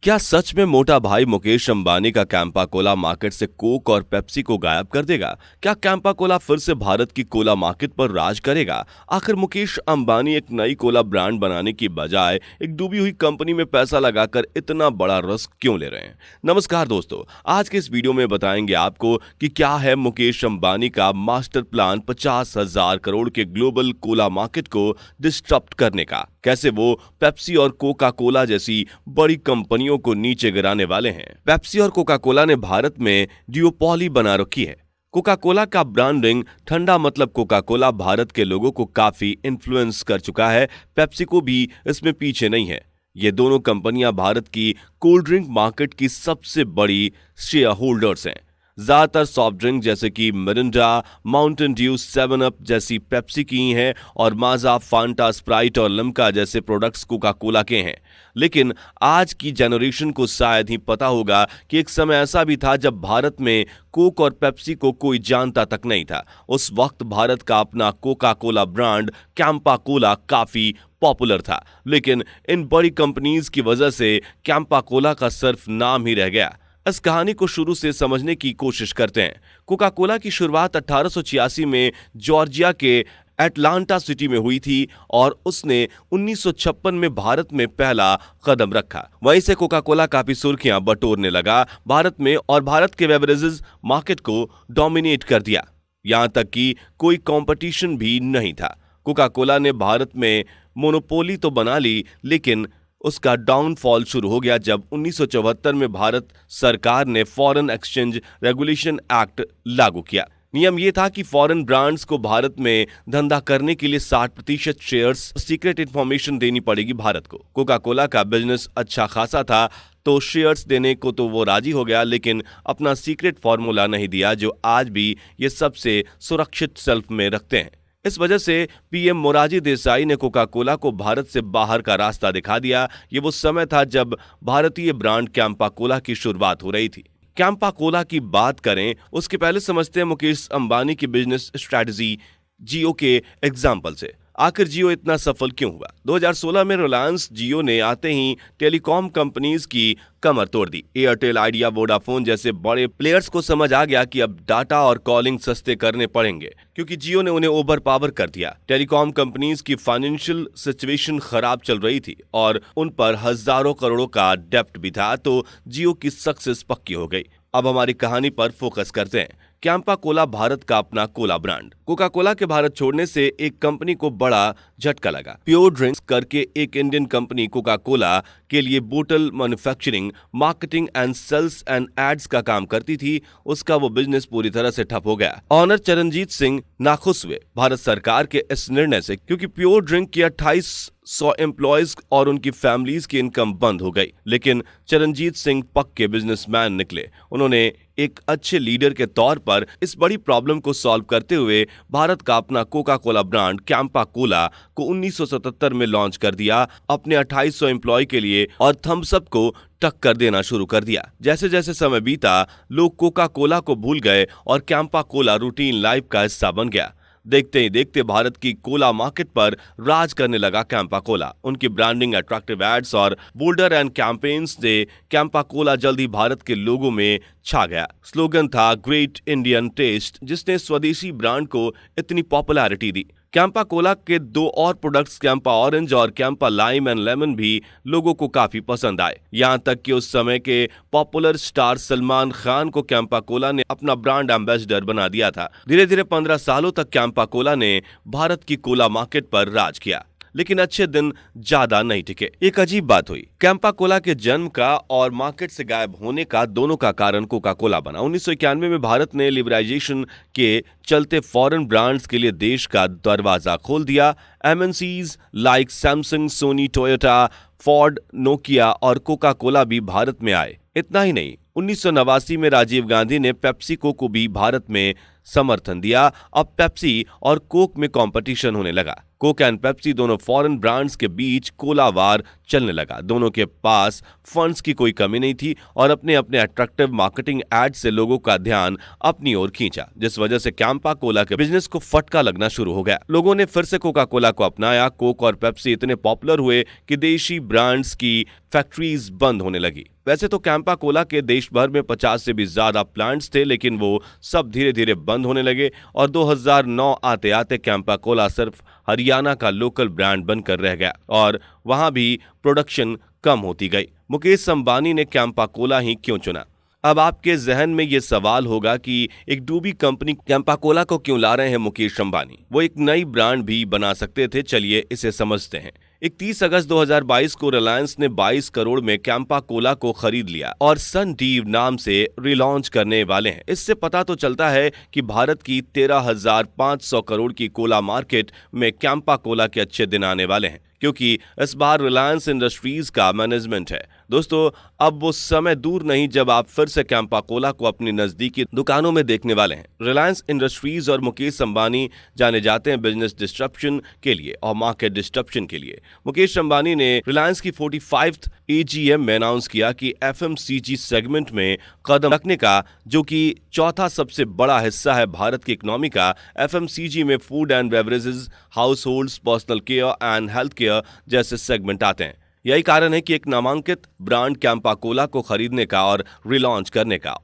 क्या सच में मोटा भाई मुकेश अंबानी का कैंपा कोला मार्केट से कोक और पेप्सी को गायब कर देगा? क्या कैंपा कोला फिर से भारत की कोला मार्केट पर राज करेगा? आखिर मुकेश अंबानी एक नई कोला ब्रांड बनाने की बजाय एक डूबी हुई कंपनी में पैसा लगाकर इतना बड़ा रिस्क क्यों ले रहे हैं? नमस्कार दोस्तों, आज के इस वीडियो में बताएंगे आपको कि क्या है मुकेश अंबानी का मास्टर प्लान 50,000 करोड़ के ग्लोबल कोला मार्केट को डिस्टर्ब करने का। कैसे वो पेप्सी और कोका कोला जैसी बड़ी कंपनियों को नीचे गिराने वाले हैं। पेप्सी और कोका कोला ने भारत में डियोपॉली बना रखी है। कोका कोला का ब्रांडिंग ठंडा मतलब कोका कोला भारत के लोगों को काफी इन्फ्लुएंस कर चुका है। पेप्सी को भी इसमें पीछे नहीं है। ये दोनों कंपनियां भारत की कोल्ड ड्रिंक मार्केट की सबसे बड़ी शेयर होल्डर्स हैं। ज्यादातर सॉफ्ट ड्रिंक जैसे कि मिरिंडा, माउंटेन ड्यू, 7 अप जैसी पेप्सी की हैं और माजा, फांटा, स्प्राइट और लिम्का जैसे प्रोडक्ट्स कोका कोला के हैं। लेकिन आज की जनरेशन को शायद ही पता होगा कि एक समय ऐसा भी था जब भारत में कोक और पेप्सी को कोई जानता तक नहीं था। उस वक्त भारत का अपना Coca Cola brand Campa Cola काफी पॉपुलर था, लेकिन इन बड़ी कंपनीज की वजह से कैंपा कोला का सिर्फ नाम ही रह गया। इस कहानी को शुरू से समझने की कोशिश करते हैं। कोका कोला की शुरुआत 1886 में जॉर्जिया के एटलांटा सिटी में हुई थी और उसने 1956 में भारत में पहला कदम रखा। वहीं से कोका कोला काफी सुर्खियां बटोरने लगा भारत में और भारत के बेवरेजेस मार्केट को डोमिनेट कर दिया। यहां तक कि कोई कंपटीशन भी नहीं था। कोका कोला ने भारत में मोनोपोली तो बना ली, लेकिन उसका डाउनफॉल शुरू हो गया जब 1974 में भारत सरकार ने फॉरेन एक्सचेंज रेगुलेशन एक्ट लागू किया। नियम यह था कि फॉरेन ब्रांड्स को भारत में धंधा करने के लिए 60% शेयर्स सीक्रेट इंफॉर्मेशन देनी पड़ेगी भारत को। कोका कोला का बिजनेस अच्छा खासा था तो शेयर्स देने को तो वो राजी हो गया, लेकिन अपना सीक्रेट फॉर्मूला नहीं दिया जो आज भी ये सबसे सुरक्षित शेल्फ में रखते हैं। इस वजह से पीएम मोरारजी देसाई ने कोका कोला को भारत से बाहर का रास्ता दिखा दिया। ये वो समय था जब भारतीय ब्रांड कैंपा कोला की शुरुआत हो रही थी। कैंपा कोला की बात करें उसके पहले समझते हैं मुकेश अंबानी की बिजनेस स्ट्रैटेजी जियो के एग्जाम्पल से। आखिर जियो इतना सफल क्यों हुआ? 2016 में रिलायंस जियो ने आते ही टेलीकॉम कंपनीज की कमर तोड़ दी। एयरटेल, आइडिया, वोडाफोन जैसे बड़े प्लेयर्स को समझ आ गया कि अब डाटा और कॉलिंग सस्ते करने पड़ेंगे, क्योंकि जियो ने उन्हें ओवर पावर कर दिया। टेलीकॉम कंपनीज की फाइनेंशियल सिचुएशन खराब चल रही थी और उन पर हजारों करोड़ों का डेब्ट भी था, तो जियो की सक्सेस पक्की हो गई। अब हमारी कहानी पर फोकस करते हैं। कैंपा कोला भारत का अपना कोला ब्रांड। कोका कोला के भारत छोड़ने से एक कंपनी को बड़ा झटका लगा। प्योर ड्रिंक्स करके एक इंडियन कंपनी कोका कोला के लिए बोतल manufacturing, marketing and sales and ads का काम करती थी। उसका वो बिजनेस पूरी तरह से ठप हो गया। ऑनर चरणजीत सिंह नाखुश हुए भारत सरकार के इस निर्णय से, क्योंकि प्योर ड्रिंक की 2800 एम्प्लॉयज और उनकी फैमिलीज की इनकम बंद हो गई। लेकिन चरणजीत सिंह पक्के बिजनेसमैन निकले। उन्होंने एक अच्छे लीडर के तौर पर इस बड़ी प्रॉब्लम को सॉल्व करते हुए भारत का अपना Coca Cola brand Campa Cola को 1977 में लॉन्च कर दिया अपने 2800 एम्प्लॉय के लिए और थम्स अप को टक्कर देना शुरू कर दिया। जैसे जैसे समय बीता, लोग कोका कोला को भूल गए और कैंपा कोला रूटीन लाइफ का हिस्सा बन गया। देखते ही देखते भारत की कोला मार्केट पर राज करने लगा कैंपा कोला। उनकी ब्रांडिंग, अट्रैक्टिव एड्स और बोल्डर एंड कैंपेन्स से कैंपा कोला जल्द ही भारत के लोगों में छा गया। स्लोगन था ग्रेट इंडियन टेस्ट, जिसने स्वदेशी ब्रांड को इतनी पॉपुलैरिटी दी। कैंपा कोला के दो और प्रोडक्ट्स कैंपा ऑरेंज और कैंपा लाइम एंड लेमन भी लोगों को काफी पसंद आए। यहां तक कि उस समय के पॉपुलर स्टार सलमान खान को कैंपा कोला ने अपना ब्रांड एम्बेसडर बना दिया था। धीरे धीरे 15 सालों तक कैंपा कोला ने भारत की कोला मार्केट पर राज किया, लेकिन अच्छे दिन ज्यादा नहीं टिके। एक अजीब बात हुई। कैंपा कोला के जन्म का और मार्केट से गायब होने का दोनों का कारण कोका कोला बना। 1991 में भारत ने लिबरलाइजेशन के चलते फॉरेन ब्रांड्स के लिए देश का दरवाजा खोल दिया। MNCs like Samsung, Sony, Toyota, Ford, Nokia और कोका कोला भी भारत में आए। इतना ही नहीं, 1989 में राजीव गांधी ने पेप्सी को भी भारत में समर्थन दिया। अब पेप्सी और कोक में कंपटीशन होने लगा। कोक एंड पेप्सी दोनों फॉरेन ब्रांड्स के बीच कोला वार चलने लगा। दोनों के पास फंड्स की कोई कमी नहीं थी और अपने अपने अट्रैक्टिव मार्केटिंग एड से लोगों का ध्यान अपनी ओर खींचा, जिस वजह से कैंपा कोला के बिजनेस को फटका लगना शुरू हो गया। लोगों ने फिर से कोका कोला को अपनाया। कोक और पेप्सी इतने पॉपुलर हुए कि देशी ब्रांड्स की फैक्ट्रीज बंद होने लगी। वैसे तो कैंपा कोला के देश भर में 50 से भी ज्यादा प्लांट्स थे, लेकिन वो सब धीरे धीरे बंद होने लगे और 2009 आते आते कैंपा कोला सिर्फ हरियाणा का लोकल ब्रांड बनकर रह गया और वहां भी प्रोडक्शन कम होती गई। मुकेश अंबानी ने कैंपा कोला ही क्यों चुना? अब आपके जहन में ये सवाल होगा कि एक डूबी कंपनी कैंपा कोला को क्यों ला रहे हैं मुकेश अंबानी? वो एक नई ब्रांड भी बना सकते थे, चलिए इसे समझते हैं। 31 अगस्त 2022 को रिलायंस ने 22 करोड़ में कैंपा कोला को खरीद लिया और सन डीव नाम से रिलॉन्च करने वाले हैं। इससे पता तो चलता है कि भारत की 13,500 करोड़ की कोला मार्केट में कैंपा कोला के अच्छे दिन आने वाले हैं, क्योंकि इस बार रिलायंस इंडस्ट्रीज का मैनेजमेंट है। दोस्तों, अब वो समय दूर नहीं जब आप फिर से कैंपा कोला को अपनी नजदीकी दुकानों में देखने वाले हैं। रिलायंस इंडस्ट्रीज और मुकेश अंबानी जाने जाते हैं बिजनेस डिस्ट्रप्शन के लिए और मार्केट डिस्ट्रप्शन के लिए। मुकेश अंबानी ने रिलायंस की 45th AGM में अनाउंस किया कि FMCG सेगमेंट में कदम रखने का, जो कि चौथा सबसे बड़ा हिस्सा है भारत की इकोनॉमी का। FMCG में food and beverages, house holds, personal care and health care जैसे सेगमेंट आते हैं। यही कारण है कि एक नामांकित ब्रांड कैंपा कोला को खरीदने का और रिलॉन्च करने का।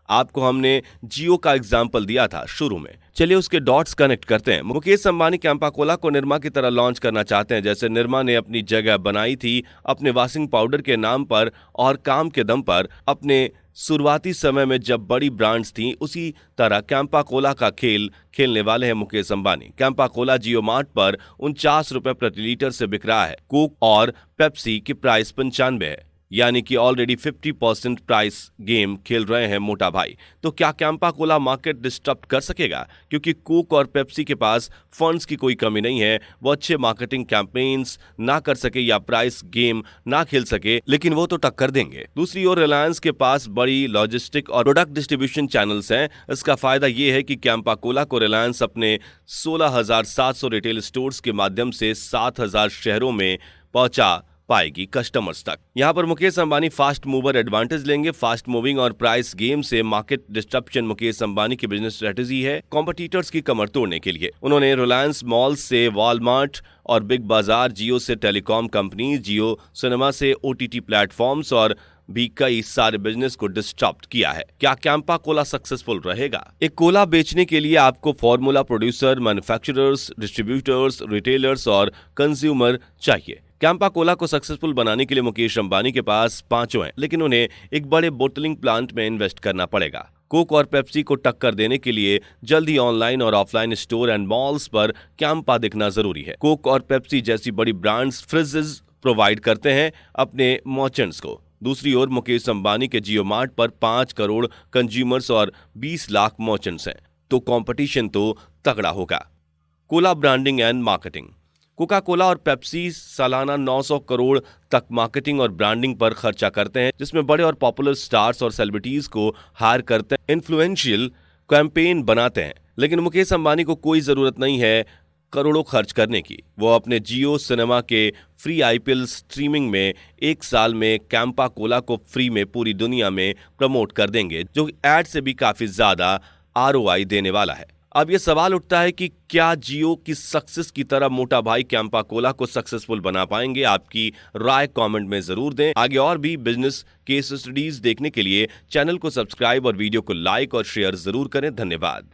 आपको हमने जियो का एग्जाम्पल दिया था शुरू में, चलिए उसके डॉट्स कनेक्ट करते हैं। मुकेश अंबानी कैंपा कोला को निरमा की तरह लॉन्च करना चाहते हैं, जैसे निरमा ने अपनी जगह बनाई थी अपने वॉशिंग पाउडर के नाम पर और काम के दम पर अपने शुरुआती समय में जब बड़ी ब्रांड्स थीं, उसी तरह कैंपा कोला का खेल खेलने वाले हैं मुकेश अंबानी। कैंपा कोला जियो मार्ट पर 49 रुपए प्रति लीटर से बिक रहा है। कोक और पेप्सी की प्राइस 95 है, यानी कि ऑलरेडी 50% प्राइस गेम खेल रहे हैं मोटा भाई। तो क्या कैंपा कोला मार्केट डिस्टर्ब कर सकेगा? क्योंकि कोक और पेप्सी के पास फंड्स की कोई कमी नहीं है, वो अच्छे मार्केटिंग कैंपेन्स ना कर सके या प्राइस गेम ना खेल सके, लेकिन वो तो टक्कर देंगे। दूसरी ओर रिलायंस के पास बड़ी लॉजिस्टिक और प्रोडक्ट डिस्ट्रीब्यूशन चैनल्स हैं। इसका फायदा ये है कि कैंपा कोला को रिलायंस अपने 16,700 रिटेल स्टोर्स के माध्यम से 7,000 शहरों में पहुंचा पाएगी कस्टमर्स तक। यहां पर Mukesh Ambani fast mover advantage लेंगे। फास्ट मूविंग और प्राइस गेम से मार्केट डिस्ट्रप्शन मुकेश अंबानी की बिजनेस स्ट्रेटेजी है, कॉम्पिटिटर्स की कमर तोड़ने के लिए। उन्होंने रिलायंस मॉल से वॉलमार्ट और बिग बाजार, जियो से टेलीकॉम कंपनी, जियो सिनेमा से OTT प्लेटफॉर्म्स और भी कई सारे बिजनेस को डिस्टर्ब किया है। क्या कैंपा कोला सक्सेसफुल रहेगा? एक कोला बेचने के लिए आपको formula producer, manufacturers, distributors, retailers और कंज्यूमर चाहिए। कैंपा कोला को सक्सेसफुल बनाने के लिए मुकेश अंबानी के पास पांचों हैं, लेकिन उन्हें एक बड़े बोटलिंग प्लांट में इन्वेस्ट करना पड़ेगा। कोक और पेप्सी को टक्कर देने के लिए जल्दी ऑनलाइन और ऑफलाइन स्टोर एंड मॉल्स पर कैंपा दिखना जरूरी है। कोक और पेप्सी जैसी बड़ी ब्रांड्स फ्रिजेस प्रोवाइड करते हैं अपने मर्चेंट्स को। दूसरी ओर मुकेश अंबानी के जियो मार्ट पर 5 करोड़ कंज्यूमर्स और 20 लाख मर्चेंट्स हैं, तो कंपटीशन तो तगड़ा होगा। Cola branding and marketing. Coca Cola और पेप्सी सालाना 900 करोड़ तक मार्केटिंग और ब्रांडिंग पर खर्चा करते हैं, जिसमें बड़े और पॉपुलर स्टार्स और सेलिब्रिटीज को हायर करते हैं, इन्फ्लुएंशियल कैंपेन बनाते हैं। लेकिन मुकेश अंबानी को कोई जरूरत नहीं है करोड़ों खर्च करने की। वो अपने जियो सिनेमा के फ्री IPL स्ट्रीमिंग में 1 साल में कैंपा कोला को फ्री में पूरी दुनिया में प्रमोट कर देंगे, जो एड से भी काफी ज्यादा ROI देने वाला है। अब ये सवाल उठता है कि क्या जियो की सक्सेस की तरह मोटा भाई कैंपा कोला को सक्सेसफुल बना पाएंगे? आपकी राय कमेंट में जरूर दें। आगे और भी बिजनेस केस स्टडीज देखने के लिए चैनल को सब्सक्राइब और वीडियो को लाइक और शेयर जरूर करें। धन्यवाद।